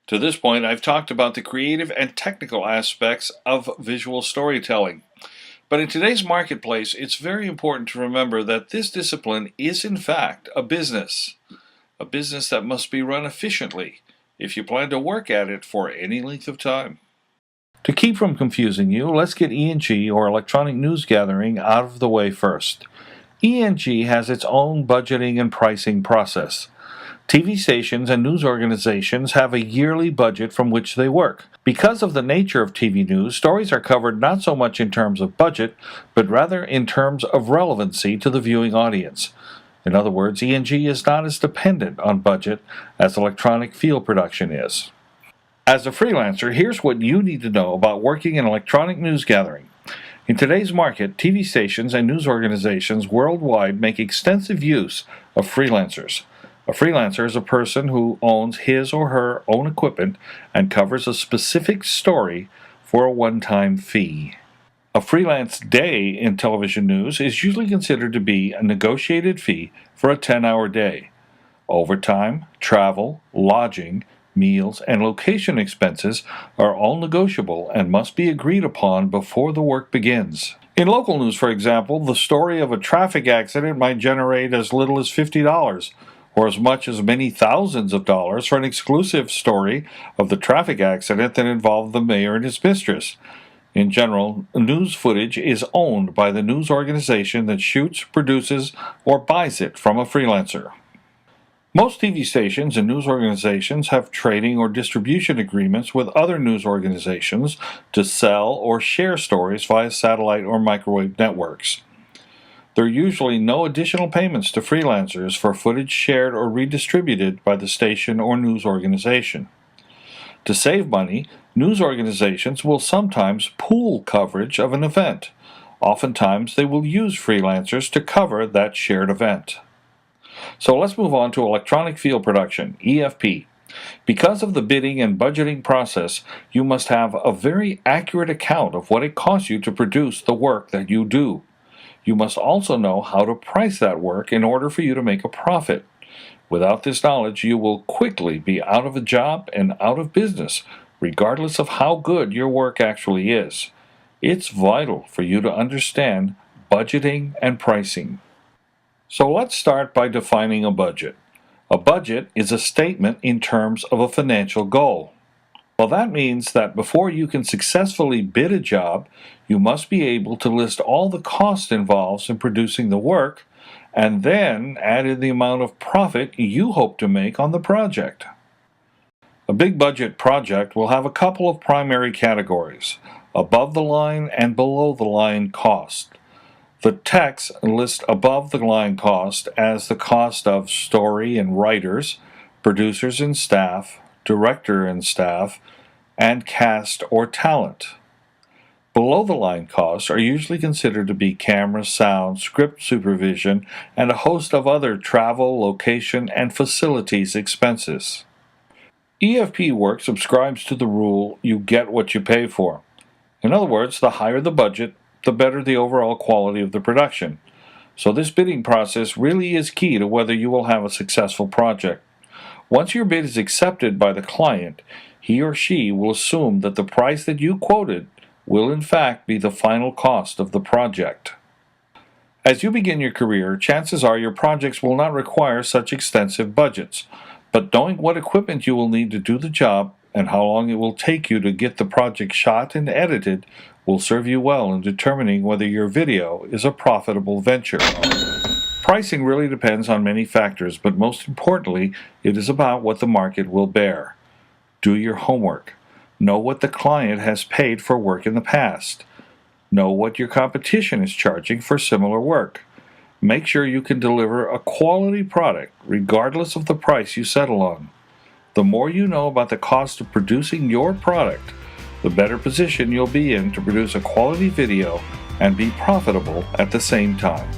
To this point, I've talked about the creative and technical aspects of visual storytelling. But in today's marketplace, it's very important to remember that this discipline is in fact a business that must be run efficiently if you plan to work at it for any length of time. To keep from confusing you, let's get E&G, or electronic news gathering, out of the way first. E&G has its own budgeting and pricing process. TV stations and news organizations have a yearly budget from which they work. Because of the nature of TV news, stories are covered not so much in terms of budget, but rather in terms of relevancy to the viewing audience. In other words, E&G is not as dependent on budget as electronic field production is. As a freelancer, here's what you need to know about working in electronic news gathering. In today's market, TV stations and news organizations worldwide make extensive use of freelancers. A freelancer is a person who owns his or her own equipment and covers a specific story for a one-time fee. A freelance day in television news is usually considered to be a negotiated fee for a 10-hour day. Overtime, travel, lodging, meals, and location expenses are all negotiable and must be agreed upon before the work begins. In local news, for example, the story of a traffic accident might generate as little as $50, or as much as many thousands of dollars for an exclusive story of the traffic accident that involved the mayor and his mistress. In general, news footage is owned by the news organization that shoots, produces, or buys it from a freelancer. Most TV stations and news organizations have trading or distribution agreements with other news organizations to sell or share stories via satellite or microwave networks. There are usually no additional payments to freelancers for footage shared or redistributed by the station or news organization. To save money, news organizations will sometimes pool coverage of an event. Oftentimes, they will use freelancers to cover that shared event. So let's move on to electronic field production, EFP. Because of the bidding and budgeting process, you must have a very accurate account of what it costs you to produce the work that you do. You must also know how to price that work in order for you to make a profit. Without this knowledge, you will quickly be out of a job and out of business, regardless of how good your work actually is. It's vital for you to understand budgeting and pricing. So let's start by defining a budget. A budget is a statement in terms of a financial goal. Well, that means that before you can successfully bid a job, you must be able to list all the costs involved in producing the work, and then add in the amount of profit you hope to make on the project. A big budget project will have a couple of primary categories: above the line and below the line cost. The text lists above the line cost as the cost of story and writers, producers and staff, director and staff, and cast or talent. Below the line costs are usually considered to be camera, sound, script supervision, and a host of other travel, location, and facilities expenses. EFP work subscribes to the rule, you get what you pay for. In other words, the higher the budget, the better the overall quality of the production. So this bidding process really is key to whether you will have a successful project. Once your bid is accepted by the client, he or she will assume that the price that you quoted will in fact be the final cost of the project. As you begin your career, chances are your projects will not require such extensive budgets, but knowing what equipment you will need to do the job and how long it will take you to get the project shot and edited will serve you well in determining whether your video is a profitable venture. Pricing really depends on many factors, but most importantly, it is about what the market will bear. Do your homework. Know what the client has paid for work in the past. Know what your competition is charging for similar work. Make sure you can deliver a quality product regardless of the price you settle on. The more you know about the cost of producing your product, the better position you'll be in to produce a quality video and be profitable at the same time.